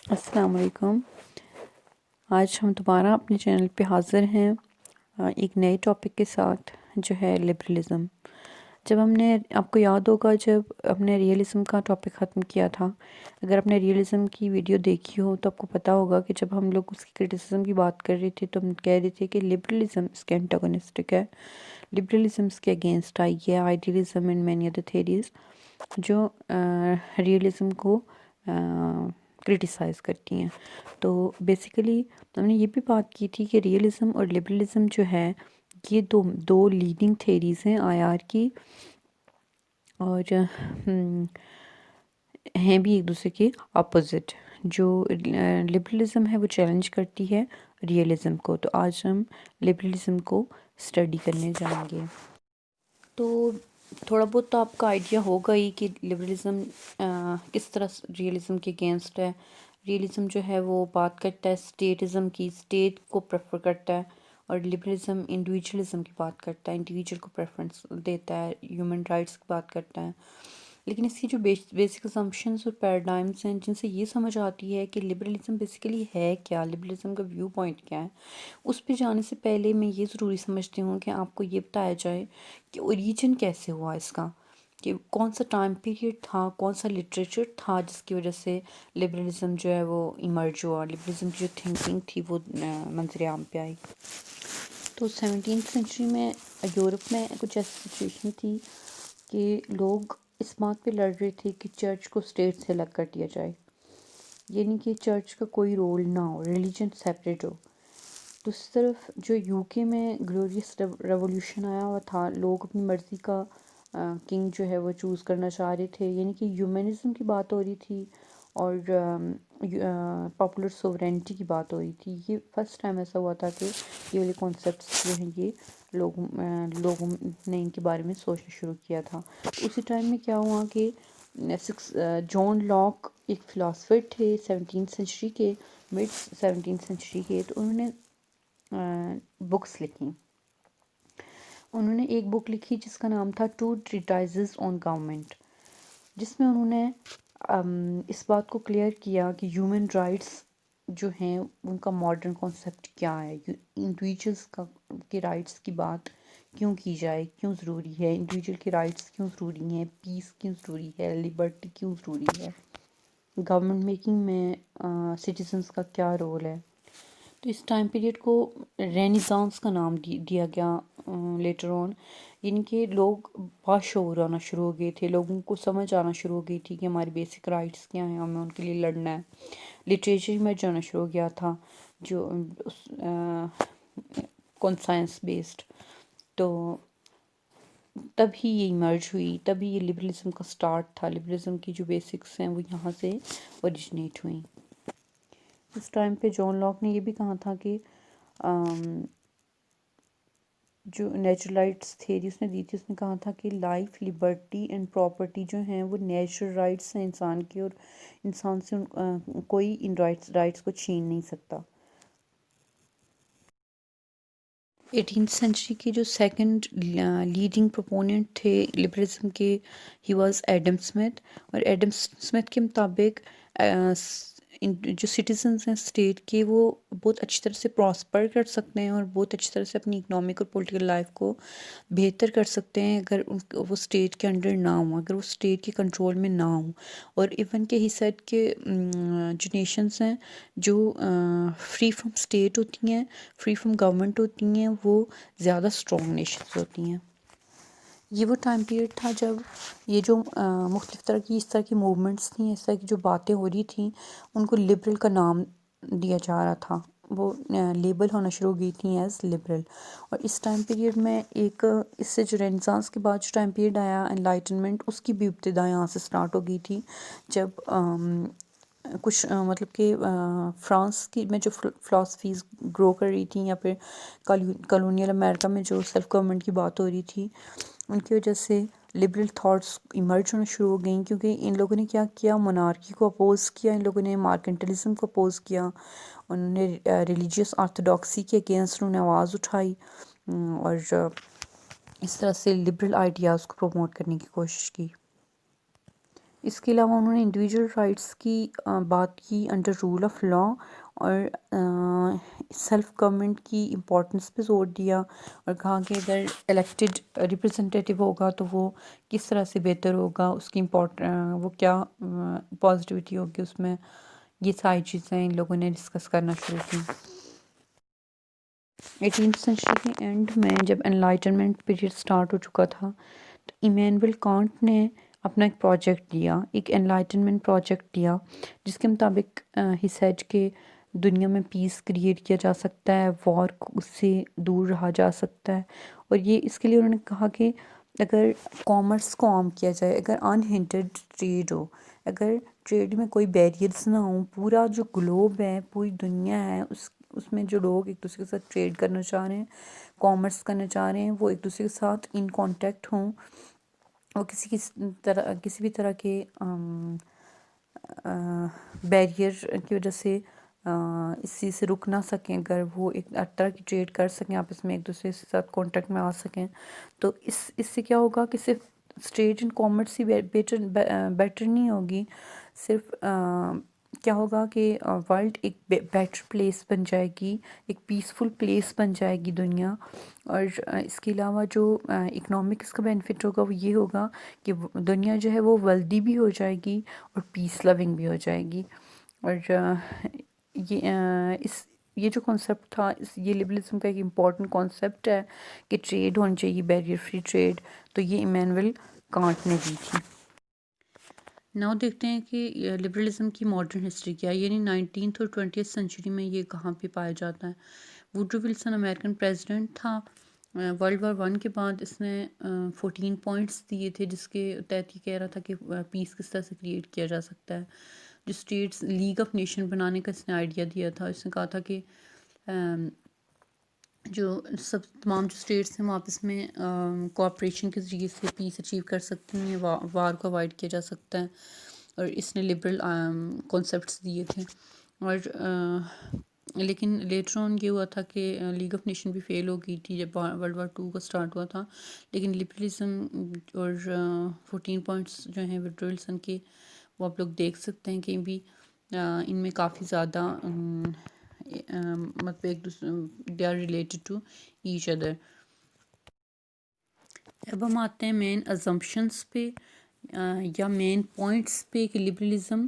السلام علیکم۔ آج ہم دوبارہ اپنے چینل پہ حاضر ہیں ایک نئے ٹاپک کے ساتھ، جو ہے لبرلزم۔ جب ہم نے، آپ کو یاد ہوگا جب ہم نے ریئلزم کا ٹاپک ختم کیا تھا، اگر آپ نے ریئلزم کی ویڈیو دیکھی ہو تو آپ کو پتہ ہوگا کہ جب ہم لوگ اس کی کرٹیسزم کی بات کر رہے تھے تو ہم کہہ رہے تھے کہ لبرلزم اس کے انٹاگونسٹک ہے، لبرلزم اس کے اگینسٹ آئی ہے، idealism and many other theories جو ریئلزم کو کرٹیسائز کرتی ہیں۔ تو بیسیکلی ہم نے یہ بھی بات کی تھی کہ ریئلزم اور لبرلزم جو ہے یہ دو لیڈنگ تھیریز ہیں آئی آر کی، اور ہیں بھی ایک دوسرے کے اپوزٹ۔ جو لبرلزم ہے وہ چیلنج کرتی ہے ریئلزم کو، تو آج ہم لبرلزم کو اسٹڈی کرنے جائیں گے۔ تو تھوڑا بہت تو آپ کا آئیڈیا ہوگا ہی کہ لبرلزم کس طرح ریئلزم کے اگینسٹ ہے۔ ریئلزم جو ہے وہ بات کرتا ہے اسٹیٹزم کی، اسٹیٹ کو پریفر کرتا ہے، اور لبرلزم انڈیویجولزم کی بات کرتا ہے، انڈیویجول کو پریفرنس دیتا ہے، ہیومن رائٹس کی بات کرتا ہے۔ لیکن اس کی جو بیسک اسمپشنز اور پیراڈائمز ہیں جن سے یہ سمجھ آتی ہے کہ لبرلزم بیسیکلی ہے کیا، لبرلزم کا ویو پوائنٹ کیا ہے، اس پہ جانے سے پہلے میں یہ ضروری سمجھتی ہوں کہ آپ کو یہ بتایا جائے کہ اوریجن کیسے ہوا اس کا، کہ کون سا ٹائم پیریڈ تھا، کون سا لٹریچر تھا جس کی وجہ سے لبرلزم جو ہے وہ ایمرج ہوا، لبرلزم کی جو تھنکنگ تھی وہ منظر عام پہ آئی۔ تو 17th سینچری میں یورپ میں کچھ ایسی سچویشن تھی کہ لوگ اس بات پہ لڑ رہے تھے کہ چرچ کو اسٹیٹ سے الگ کر دیا جائے، یعنی کہ چرچ کا کوئی رول نہ ہو، ریلیجن سیپریٹ ہو۔ دوسری طرف جو یو کے میں گلوریس ریولیوشن آیا ہوا تھا، لوگ اپنی مرضی کا کنگ جو ہے وہ چوز کرنا چاہ رہے تھے، یعنی کہ ہیومنزم کی بات ہو رہی تھی اور پاپولر سوورینٹی کی بات ہو رہی تھی۔ یہ فرسٹ ٹائم ایسا ہوا تھا کہ یہ والے کانسیپٹس جو ہیں یہ لوگوں نے ان کے بارے میں سوچنا شروع کیا تھا۔ اسی ٹائم میں کیا ہوا کہ جان لاک ایک فلاسفر تھے 17th سینچری کے، مڈ 17th سینچری کے، تو انہوں نے بکس لکھی۔ انہوں نے ایک بک لکھی جس کا نام تھا ٹو ٹریٹائزز آن گورنمنٹ، جس میں انہوں نے اس بات کو کلیئر کیا کہ ہیومن رائٹس جو ہیں ان کا ماڈرن کانسیپٹ کیا ہے، انڈیویجولس کے رائٹس کی بات کیوں کی جائے، کیوں ضروری ہے، انڈیویجول کے رائٹس کیوں ضروری ہیں، پیس کیوں ضروری ہے، لبرٹی کیوں ضروری ہے، گورنمنٹ میکنگ میں سٹیزنس کا کیا رول ہے۔ تو اس ٹائم پیریڈ کو رینیسانس کا نام دیا گیا لیٹر آن، یعنی کہ لوگ باشعور آنا شروع ہو گئے تھے، لوگوں کو سمجھ آنا شروع ہو گئی تھی کہ ہماری بیسک رائٹس کیا ہیں، ہمیں ان کے لیے لڑنا ہے۔ لٹریچر میں جانا شروع ہو گیا تھا جو کونسائنس بیسڈ، تو تب ہی یہ ایمرج ہوئی، تبھی یہ لبرلزم کا سٹارٹ تھا۔ لبرلزم کی جو بیسکس ہیں وہ یہاں سے اوریجنیٹ ہوئیں۔ اس ٹائم پہ جان لاک نے یہ بھی کہا تھا کہ جو نیچرل رائٹس تھیری اس نے دی تھی، اس نے کہا تھا کہ لائف، لبرٹی اینڈ پراپرٹی جو ہیں وہ نیچرل رائٹس ہیں انسان کے، اور انسان سے کوئی ان رائٹس کو چھین نہیں سکتا۔ 18th سینچری کے جو سیکنڈ لیڈنگ پروپوننٹ تھے لبرلزم کے، ہی واز ایڈم اسمتھ، اور ایڈم اسمتھ کے مطابق جو سٹیزنز ہیں اسٹیٹ کے وہ بہت اچھی طرح سے پراسپر کر سکتے ہیں اور بہت اچھی طرح سے اپنی اکنامک اور پولیٹیکل لائف کو بہتر کر سکتے ہیں اگر وہ اسٹیٹ کے انڈر نہ ہوں، اگر وہ اسٹیٹ کے کنٹرول میں نہ ہوں۔ اور ایون کہ ہی سیڈ کہ جو نیشنز ہیں جو فری فرام اسٹیٹ ہوتی ہیں، فری فرام گورنمنٹ ہوتی ہیں، وہ زیادہ اسٹرانگ نیشنز ہوتی ہیں۔ یہ وہ ٹائم پیریڈ تھا جب یہ جو مختلف طرح کی اس طرح کی موومنٹس تھیں، اس طرح کی جو باتیں ہو رہی تھیں، ان کو لبرل کا نام دیا جا رہا تھا، وہ لیبل ہونا شروع ہو گئی تھیں ایز لبرل۔ اور اس ٹائم پیریڈ میں ایک اس سے جو رینیسانس کے بعد جو ٹائم پیریڈ آیا انلائٹنمنٹ، اس کی بھی ابتدا یہاں سے سٹارٹ ہو گئی تھی، جب کچھ مطلب کہ فرانس کی میں جو فلاسفیز گرو کر رہی تھیں، یا پھر کالونیل امریکہ میں جو سیلف گورنمنٹ کی بات ہو رہی تھی، ان کی وجہ سے لبرل تھاٹس ایمرج ہونا شروع ہو گئیں، کیونکہ ان لوگوں نے کیا کیا، monarchy کو اپوز کیا، ان لوگوں نے مارکنٹلزم کو اپوز کیا، انہوں نے ریلیجیس آرتھوڈاکسی کے اگینسٹ انہوں نے آواز اٹھائی، اور اس طرح سے لبرل آئیڈیاز کو پروموٹ کرنے کی کوشش کی۔ اس کے علاوہ انہوں نے انڈیویجول رائٹس کی بات کی انڈر رول آف لا، اور سیلف گورنمنٹ کی امپورٹنس پہ زور دیا، اور کہا کہ اگر الیکٹڈ ریپرزنٹیٹیو ہوگا تو وہ کس طرح سے بہتر ہوگا، اس کی وہ کیا پازیٹیوٹی ہوگی اس میں. یہ ساری چیزیں ان لوگوں نے ڈسکس کرنا شروع کی. 18th سینچری کے اینڈ میں جب انلائٹنمنٹ پیریڈ سٹارٹ ہو چکا تھا تو ایمینول کانٹ نے اپنا ایک پروجیکٹ دیا، ایک انلائٹنمنٹ پروجیکٹ دیا، جس کے مطابق ہی سیڈ کہ دنیا میں پیس کریٹ کیا جا سکتا ہے، وار اس سے دور رہا جا سکتا ہے. اور یہ اس کے لیے انہوں نے کہا کہ اگر کامرس کو عام کیا جائے، اگر انہنٹرڈ ٹریڈ ہو، اگر ٹریڈ میں کوئی بیریئرز نہ ہوں، پورا جو گلوب ہے، پوری دنیا ہے، اس میں جو لوگ ایک دوسرے کے ساتھ ٹریڈ کرنا چاہ رہے ہیں، کامرس کرنا چاہ رہے ہیں، وہ ایک دوسرے کے ساتھ ان کانٹیکٹ ہوں، وہ کسی بھی طرح کے بیریئر کی وجہ سے اس چیز سے رک نہ سکیں، اگر وہ ایک طرح کی ٹریڈ کر سکیں، آپس میں ایک دوسرے کے ساتھ کانٹیکٹ میں آ سکیں، تو اس سے کیا ہوگا کہ صرف state and commerce he better نہیں ہوگی، صرف کیا ہوگا کہ ورلڈ ایک بیٹر پلیس بن جائے گی، ایک پیسفل پلیس بن جائے گی دنیا. اور اس کے علاوہ جو اکنامکس کا بینیفٹ ہوگا وہ یہ ہوگا کہ دنیا جو ہے وہ ویلدی بھی ہو جائے گی اور پیس لونگ بھی ہو جائے گی. اور یہ جو کانسیپٹ تھا، یہ لبرلزم کا ایک امپورٹنٹ کانسیپٹ ہے کہ ٹریڈ ہونی چاہیے، بیریئر فری ٹریڈ، تو یہ ایمینول کانٹ نے دی تھی. ناؤ دیکھتے ہیں کہ لبرلزم کی ماڈرن ہسٹری کیا ہے، یعنی 19th اور 20th سینچری میں یہ کہاں پہ پایا جاتا ہے. ووڈرو ولسن امریکن پریزیڈنٹ تھا. ورلڈ وار 1 کے بعد اس نے 14 پوائنٹس دیے تھے، جس کے تحت یہ کہہ رہا تھا کہ پیس کس طرح سے کریٹ کیا جا سکتا ہے. جو اسٹیٹس لیگ آف نیشن بنانے کا اس نے آئیڈیا دیا تھا. اس نے کہا تھا کہ جو تمام جو اسٹیٹس ہیں وہ آپس میں کوآپریشن کے ذریعے سے پیس اچیو کر سکتی ہیں، وار کو اوائڈ کیا جا سکتا ہے. اور اس نے لبرل کانسیپٹس دیے تھے. اور لیکن لیٹر آن یہ ہوا تھا کہ لیگ آف نیشن بھی فیل ہو گئی تھی جب ورلڈ وار 2 کا سٹارٹ ہوا تھا. لیکن لبرلزم اور 14 پوائنٹس جو ہیں ووڈرو ولسن کے، وہ آپ لوگ دیکھ سکتے ہیں کہ بھی ان میں کافی زیادہ مطلب ایک دوسرے they are related to each other. اب ہم آتے ہیں مین ازمپشنس پہ یا مین پوائنٹس پہ کہ لبرلزم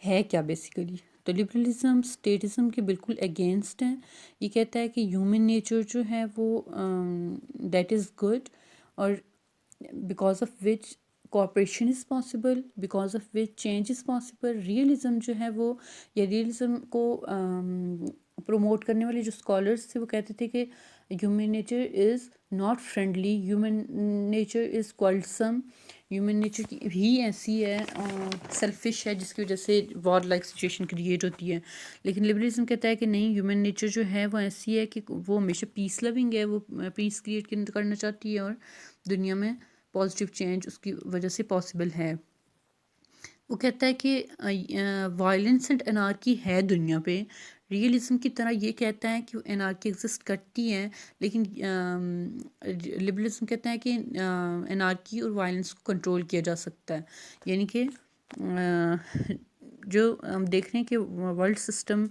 ہے کیا بیسیکلی. تو لبرلزم اسٹیٹزم کے بالکل اگینسٹ ہے. یہ کہتا ہے کہ ہیومن نیچر جو ہے وہ دیٹ از گڈ، اور because of which cooperation is possible, because of which change is possible. Realism جو ہے وہ، یا ریئلزم کو پروموٹ کرنے والے جو اسکالرس تھے وہ کہتے تھے کہ human nature is not friendly, human nature is quarrelsome, human nature ہی ایسی ہے، سیلفش ہے، جس کی وجہ سے وار لائک سچویشن کریٹ ہوتی ہے. لیکن لبرلزم کہتا ہے کہ نہیں، ہیومن نیچر جو ہے وہ ایسی ہے کہ وہ ہمیشہ پیس لونگ ہے، وہ پیس کریٹ کرنا چاہتی ہے، اور دنیا میں پازیٹیو چینج اس کی وجہ سے پاسبل ہے. وہ کہتا ہے کہ وائلنس اینڈ انارکی ہے دنیا پہ. ریئلزم کی طرح یہ کہتا ہے کہ انارکی ایگزسٹ کرتی ہے، لیکن لبرلزم کہتا ہے کہ انارکی اور وائلنس کو کنٹرول کیا جا سکتا ہے. یعنی کہ جو ہم دیکھ رہے ہیں کہ ورلڈ سسٹم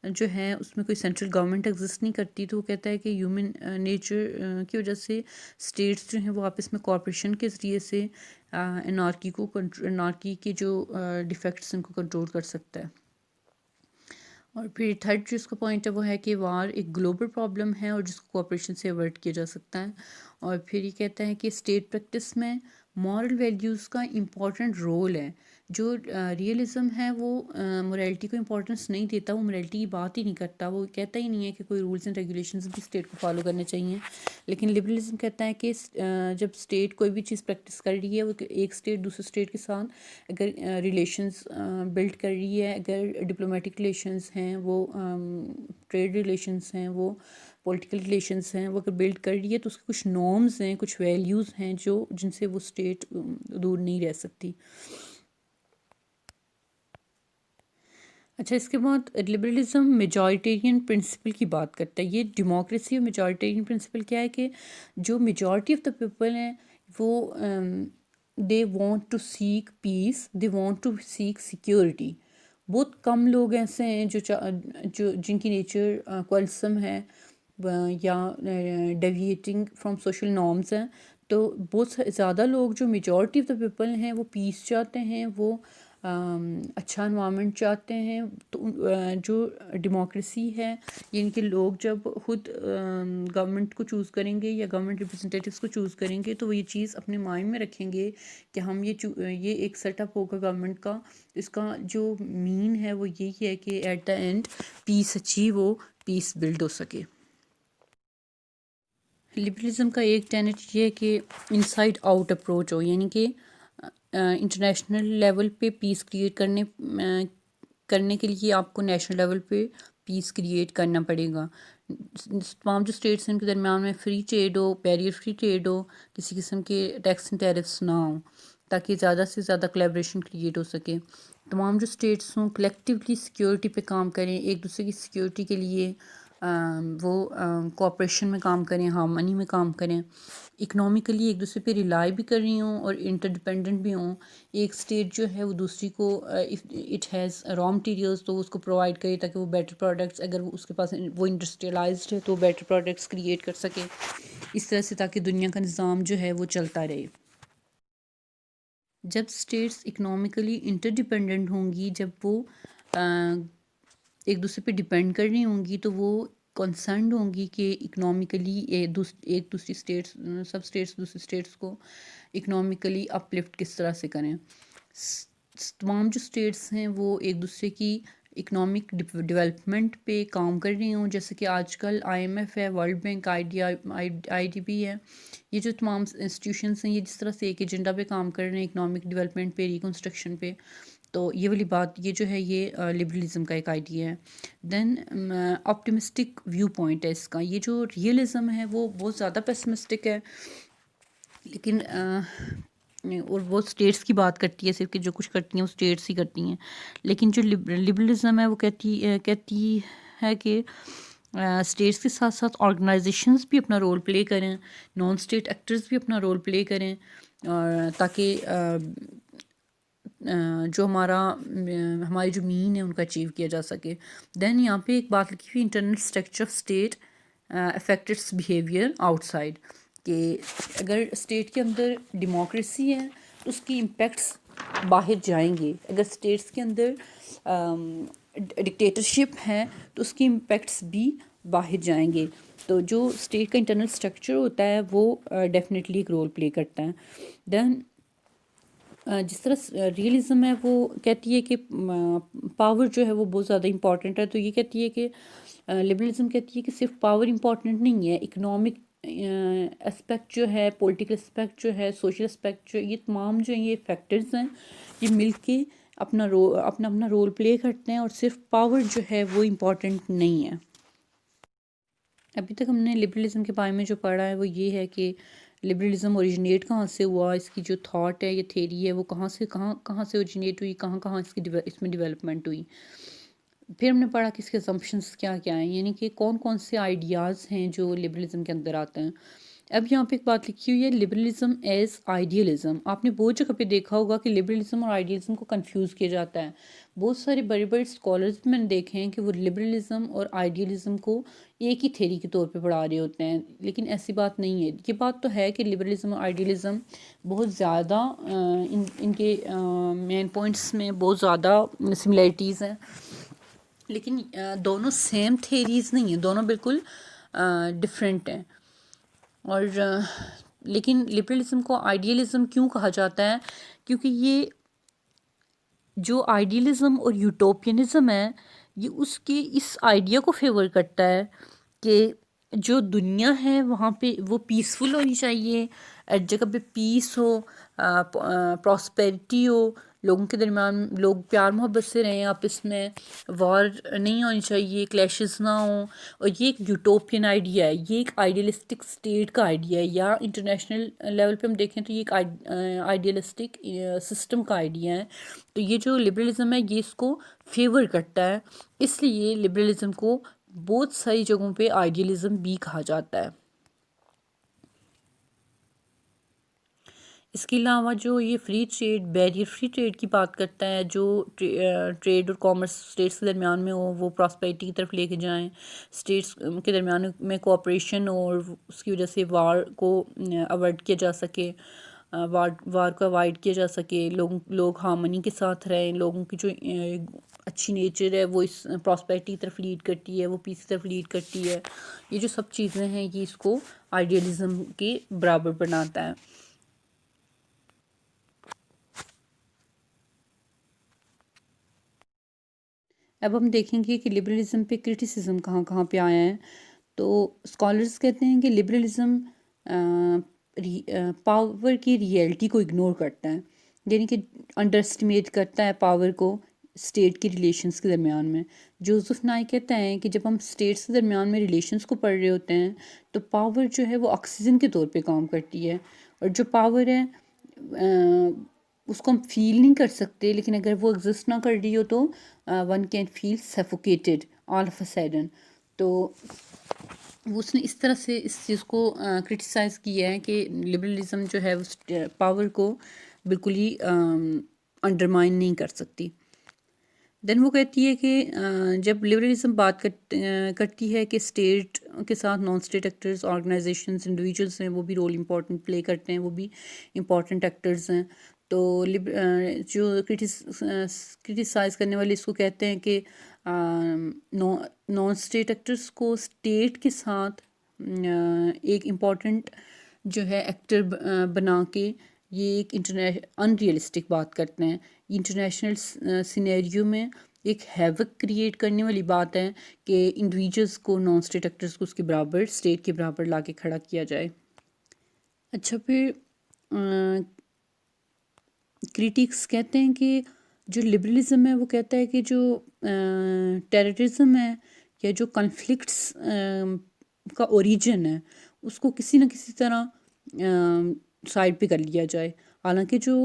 جو ہے اس میں کوئی سینٹرل گورنمنٹ ایگزسٹ نہیں کرتی، تو وہ کہتا ہے کہ ہیومن نیچر کی وجہ سے اسٹیٹس جو ہیں وہ آپس میں کوآپریشن کے ذریعے سے انارکی کے جو ڈیفیکٹس ان کو کنٹرول کر سکتا ہے. اور پھر تھرڈ جو اس کا پوائنٹ ہے وہ ہے کہ وار ایک گلوبل پرابلم ہے اور جس کو کوآپریشن سے اوائڈ کیا جا سکتا ہے. اور پھر یہ کہتا ہے کہ اسٹیٹ پریکٹس میں مورل ویلیوز کا امپورٹنٹ رول ہے. جو ریئلزم ہے وہ مورالٹی کو امپورٹنس نہیں دیتا، وہ مورالٹی کی بات ہی نہیں کرتا، وہ کہتا ہی نہیں ہے کہ کوئی رولز اینڈ ریگولیشنز بھی اسٹیٹ کو فالو کرنے چاہیے. لیکن لبرلزم کہتا ہے کہ جب اسٹیٹ کوئی بھی چیز پریکٹس کر رہی ہے، وہ ایک اسٹیٹ دوسرے اسٹیٹ کے ساتھ اگر ریلیشنز بلڈ کر رہی ہے، اگر ڈپلومیٹک ریلیشنز ہیں، وہ ٹریڈ ریلیشنز ہیں، وہ پولیٹیکل ریلیشنز ہیں، وہ اگر بلڈ کر رہی ہے تو اس کے کچھ نارمز ہیں، کچھ ویلیوز ہیں جن سے وہ اسٹیٹ دور نہیں رہ سکتی. اچھا، اس کے بعد لبرلزم میجورٹیرین پرنسپل کی بات کرتا ہے. یہ ڈیموکریسی اور میجورٹیرین پرنسپل کیا ہے کہ جو میجورٹی آف دا پیپل ہیں وہ they want to seek peace, they want to seek security. بہت کم لوگ ایسے ہیں جو جن کی نیچر کوالسم ہے یا ڈیویٹنگ فرام سوشل نارمز ہیں. تو بہت زیادہ لوگ جو میجورٹی آف دا پیپل ہیں وہ پیس چاہتے ہیں, وہ اچھا انوائرمنٹ چاہتے ہیں. تو جو ڈیموکریسی ہے, یعنی کہ لوگ جب خود گورنمنٹ کو چوز کریں گے یا گورنمنٹ ریپرزنٹیٹیوس کو چوز کریں گے تو وہ یہ چیز اپنے مائنڈ میں رکھیں گے کہ ہم یہ ایک سیٹ اپ ہوگا گورنمنٹ کا, اس کا جو مین ہے وہ یہی ہے کہ at the end peace achieve ہو, پیس بلڈ ہو سکے. لبرلزم کا ایک ٹینٹ یہ ہے کہ انسائڈ آؤٹ اپروچ ہو, یعنی کہ انٹرنیشنل لیول پہ پیس کریٹ کرنے کے لیے آپ کو نیشنل لیول پہ پیس کریٹ کرنا پڑے گا. تمام جو اسٹیٹس ہیں ان کے درمیان میں فری ٹریڈ ہو, بیریئر فری ٹریڈ ہو, کسی قسم کے ٹیکس اینڈ ٹیرفس نہ ہوں, تاکہ زیادہ سے زیادہ کولیبریشن کریٹ ہو سکے. تمام جو اسٹیٹس ہوں کلیکٹیولی سیکیورٹی پہ کام کریں, ایک دوسرے کی سیکیورٹی کے لیے وہ کوآپریشن میں کام کریں, ہارمنی میں کام کریں. اکنامکلی ایک دوسرے پہ ریلائی بھی کر رہی ہوں اور انٹر ڈپینڈنٹ بھی ہوں. ایک اسٹیٹ جو ہے وہ دوسری کو اٹ ہیز را مٹیریلس تو اس کو پرووائڈ کرے تاکہ وہ بیٹر پروڈکٹس, اگر اس کے پاس وہ انڈسٹریلائزڈ ہے تو وہ بیٹر پروڈکٹس کریٹ کر سکے, اس طرح سے تاکہ دنیا کا نظام جو ہے وہ چلتا رہے. جب اسٹیٹس اکنامکلی انٹر ڈپینڈنٹ ہوں گی, جب وہ ایک دوسرے پہ ڈپینڈ کر رہی ہوں گی, تو وہ کنسرنڈ ہوں گی کہ اکنامکلی ایک دوسری اسٹیٹس, سب اسٹیٹس دوسری اسٹیٹس کو اکنامکلی اپ لفٹ کس طرح سے کریں. تمام جو اسٹیٹس ہیں وہ ایک دوسرے کی اکنامک ڈیولپمنٹ پہ کام کر رہی ہوں, جیسے کہ آج کل IMF ہے, ورلڈ بینک, IDB ہے. یہ جو تمام انسٹیٹیوشنس ہیں یہ جس طرح سے ایک ایجنڈا پہ کام کر رہے ہیں, اکنامک ڈیولپمنٹ پہ, ریکنسٹرکشن پہ, تو یہ والی بات یہ جو ہے یہ لبرلزم کا ایک آئیڈیا ہے. دین آپٹیمسٹک ویو پوائنٹ ہے اس کا. یہ جو ریئلزم ہے وہ بہت زیادہ پیسمسٹک ہے, لیکن اور وہ اسٹیٹس کی بات کرتی ہے صرف کہ جو کچھ کرتی ہیں وہ اسٹیٹس ہی کرتی ہیں. لیکن جو لبرلزم ہے وہ کہتی ہے کہ اسٹیٹس کے ساتھ ساتھ آرگنائزیشنز بھی اپنا رول پلے کریں, نان اسٹیٹ ایکٹرز بھی اپنا رول پلے کریں, تاکہ جو ہماری جو مین ہے ان کا اچیو کیا جا سکے. دین یہاں پہ ایک بات لکھی ہوئی, internal structure of state affect its behaviour آؤٹ سائڈ, کہ اگر اسٹیٹ کے اندر ڈیموکریسی ہے تو اس کی امپیکٹس باہر جائیں گے, اگر اسٹیٹس کے اندر ڈکٹیٹرشپ ہے تو اس کی امپیکٹس بھی باہر جائیں گے. تو جو اسٹیٹ کا انٹرنل اسٹرکچر ہوتا ہے وہ ڈیفینیٹلی ایک رول پلے کرتا ہے. دین جس طرح ریئلزم ہے وہ کہتی ہے کہ پاور جو ہے وہ بہت زیادہ امپورٹنٹ ہے, تو یہ کہتی ہے کہ لبرلزم کہتی ہے کہ صرف پاور امپورٹنٹ نہیں ہے, اکنامک اسپیکٹ جو ہے, پولیٹیکل اسپیکٹ جو ہے, سوشل اسپیکٹ جو ہے, یہ تمام جو ہیں یہ فیکٹرز ہیں, یہ مل کے اپنا رول پلے کرتے ہیں, اور صرف پاور جو ہے وہ امپورٹنٹ نہیں ہے. ابھی تک ہم نے لبرلزم کے بارے میں جو پڑھا ہے وہ یہ ہے کہ لبرلزم اوریجنیٹ کہاں سے ہوا, اس کی جو تھاٹ ہے, یہ تھیری ہے, وہ کہاں سے اوریجنیٹ ہوئی, کہاں اس میں ڈیولپمنٹ ہوئی. پھر ہم نے پڑھا کہ اس کے اسمپشنس کیا ہیں, یعنی کہ کون سے آئیڈیاز ہیں جو لبرلزم کے اندر آتے ہیں. اب یہاں پہ ایک بات لکھی ہوئی ہے, لبرلزم ایز آئیڈیلزم. آپ نے بہت جگہ پہ دیکھا ہوگا کہ لبرلزم اور آئیڈیلزم کو کنفیوز کیا جاتا ہے. بہت سارے بڑے اسکالرز بھی میں نے دیکھے ہیں کہ وہ لبرلزم اور آئیڈیلزم کو ایک ہی تھیری کے طور پہ پڑھا رہے ہوتے ہیں, لیکن ایسی بات نہیں ہے. یہ بات تو ہے کہ لبرلزم اور آئیڈیلزم بہت زیادہ ان کے مین پوائنٹس میں بہت زیادہ سملیرٹیز ہیں, لیکن دونوں سیم تھیریز نہیں ہیں, دونوں بالکل ڈفرینٹ ہیں. اور لیکن لبرلزم کو آئیڈیلزم کیوں کہا جاتا ہے, کیونکہ یہ جو آئیڈیلزم اور یوٹوپینزم ہے یہ اس آئیڈیا کو فیور کرتا ہے کہ جو دنیا ہے وہاں پہ وہ پیسفل ہونی چاہیے, ایک جگہ پہ پیس ہو, پراسپیرٹی ہو, لوگوں کے درمیان لوگ پیار محبت سے رہیں آپس میں, وار نہیں ہونی چاہیے, کلیشز نہ ہوں. اور یہ ایک یوٹوپین آئیڈیا ہے, یہ ایک آئیڈیلسٹک اسٹیٹ کا آئیڈیا ہے, یا انٹرنیشنل لیول پہ ہم دیکھیں تو یہ ایک آئیڈیلسٹک سسٹم کا آئیڈیا ہے. تو یہ جو لبرلزم ہے یہ اس کو فیور کرتا ہے, اس لیے لبرلزم کو بہت ساری جگہوں پہ آئیڈیلزم بھی کہا جاتا ہے. اس کے علاوہ جو یہ free trade barrier free trade کی بات کرتا ہے، جو ٹریڈ اور کامرس اسٹیٹس کے درمیان میں ہو وہ پراسپیرٹی کی طرف لے کے جائیں، اسٹیٹس کے درمیان میں کوآپریشن اور اس کی وجہ سے وار کو اوائڈ کیا جا سکے، وار کو اوائڈ کیا جا سکے، لوگ ہارمنی کے ساتھ رہیں، لوگوں کی جو اچھی نیچر ہے وہ اس پراسپیرٹی کی طرف لیڈ کرتی ہے، وہ پیس کی طرف لیڈ کرتی ہے. یہ جو سب چیزیں ہیں یہ اس کو آئیڈیالزم کے برابر بناتا ہے. اب ہم دیکھیں گے کہ لبرلزم پہ کرٹیسزم کہاں کہاں پہ آیا ہے. تو اسکالرز کہتے ہیں کہ لبرلزم پاور کی ریئلٹی کو اگنور کرتا ہے، یعنی کہ انڈر اسٹیمیٹ کرتا ہے پاور کو اسٹیٹ کی ریلیشنز کے درمیان میں. جوزف نائے کہتا ہے کہ جب ہم اسٹیٹس کے درمیان میں ریلیشنز کو پڑھ رہے ہوتے ہیں تو پاور جو ہے وہ آکسیجن کے طور پہ کام کرتی ہے، اور جو پاور ہے اس کو ہم فیل نہیں کر سکتے، لیکن اگر وہ ایگزسٹ نہ کر رہی ہو تو one can feel suffocated all of a sudden. تو اس نے اس طرح سے اس چیز کو کرٹیسائز کیا ہے کہ لبرلزم جو ہے اس پاور کو بالکل ہی انڈرمائن نہیں کر سکتی. دین وہ کہتی ہے کہ جب لبرلزم بات کرتی ہے کہ اسٹیٹ کے ساتھ non state actors, organisations, individuals ہیں وہ بھی رول امپورٹنٹ پلے کرتے ہیں، وہ بھی امپورٹنٹ ایکٹرز ہیں. تو جو کرٹیسائز کرنے والے اس کو کہتے ہیں کہ نان اسٹیٹ ایکٹرز کو اسٹیٹ کے ساتھ ایک امپورٹنٹ جو ہے ایکٹر بنا کے یہ ایک ان ریئلسٹک بات کرتے ہیں. انٹرنیشنل سینیریو میں ایک ہیوک کریٹ کرنے والی بات ہے کہ انڈیویجولس کو نان اسٹیٹ ایکٹرز کو اس کے برابر اسٹیٹ کے برابر لا کے کھڑا کیا جائے. اچھا پھر کریٹکس کہتے ہیں کہ جو لبرلزم ہے وہ کہتا ہے کہ جو ٹیررزم ہے یا جو کنفلکٹس کا اوریجن ہے اس کو کسی نہ کسی طرح سائڈ پہ کر لیا جائے. حالانکہ جو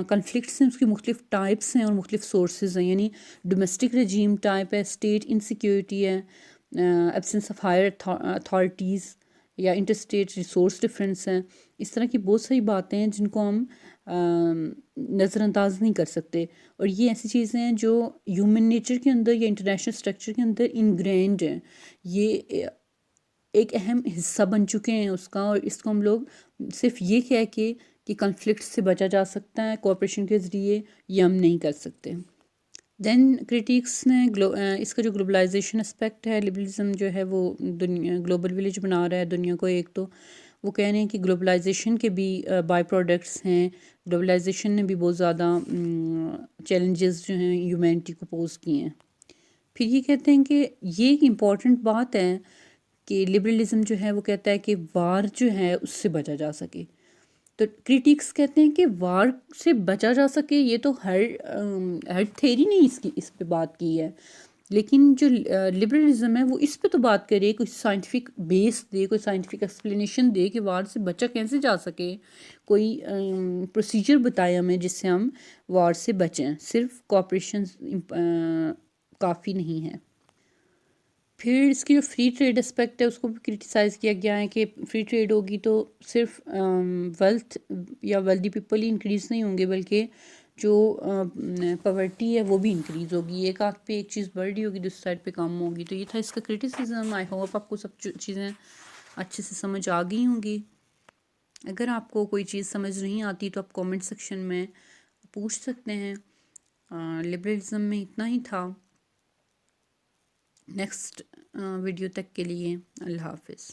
کنفلکٹس ہیں اس کی مختلف ٹائپس ہیں اور مختلف سورسز ہیں، یعنی ڈومیسٹک رجیم ٹائپ ہے، اسٹیٹ انسیکیورٹی ہے، ایبسنس آف ہائر اتھارٹیز یا انٹر اسٹیٹ ریسورس ڈفرینس ہیں. اس طرح کی بہت ساری باتیں ہیں جن کو ہم نظر انداز نہیں کر سکتے، اور یہ ایسی چیزیں ہیں جو ہیومن نیچر کے اندر یا انٹرنیشنل اسٹرکچر کے اندر انگرینڈ ہیں، یہ ایک اہم حصہ بن چکے ہیں اس کا. اور اس کو ہم لوگ صرف یہ کہہ کے کہ کنفلکٹ سے بچا جا سکتا ہے کوآپریشن کے ذریعے، یہ ہم نہیں کر سکتے. دین کریٹکس نے اس کا جو گلوبلائزیشن اسپیکٹ ہے، لبرلزم جو ہے وہ گلوبل ولیج بنا رہا ہے دنیا کو ایک. تو وہ کہہ رہے ہیں کہ گلوبلائزیشن کے بھی بائی پروڈکٹس ہیں، گلوبلائزیشن نے بھی بہت زیادہ چیلنجز جو ہیں ہیومینٹی کو پوز کیے ہیں. پھر یہ کہتے ہیں کہ یہ ایک امپورٹنٹ بات ہے کہ لبرلزم جو ہے وہ کہتا ہے کہ وار جو ہے اس سے بچا جا سکے. تو کریٹکس کہتے ہیں کہ وار سے بچا جا سکے یہ تو ہر تھیری نے اس پہ بات کی ہے، لیکن جو لبرلزم ہے وہ اس پہ تو بات کرے، کوئی سائنٹیفک بیس دے، کوئی سائنٹیفک ایکسپلینیشن دے کہ وار سے بچا کیسے جا سکے، کوئی پروسیجر بتائے ہمیں جس سے ہم وار سے بچیں. صرف کوآپریشن کافی نہیں ہے. پھر اس کی جو فری ٹریڈ اسپیکٹ ہے اس کو بھی کرٹیسائز کیا گیا ہے کہ فری ٹریڈ ہوگی تو صرف ویلتھ یا ویلدی پیپل ہی انکریز نہیں ہوں گے، بلکہ جو پاورٹی ہے وہ بھی انکریز ہوگی. ایک آنکھ پہ ایک چیز بڑھ رہی ہوگی دوسری سائڈ پہ کم ہوگی. تو یہ تھا اس کا کرٹیسزم. آئی ہوپ آپ کو سب چیزیں اچھے سے سمجھ آ گئی ہوں گی. اگر آپ کو کوئی چیز سمجھ نہیں آتی تو آپ کومنٹ سیکشن میں پوچھ سکتے ہیں. لبرلزم میں اتنا ہی تھا. نیکسٹ ویڈیو تک کے لیے اللہ حافظ.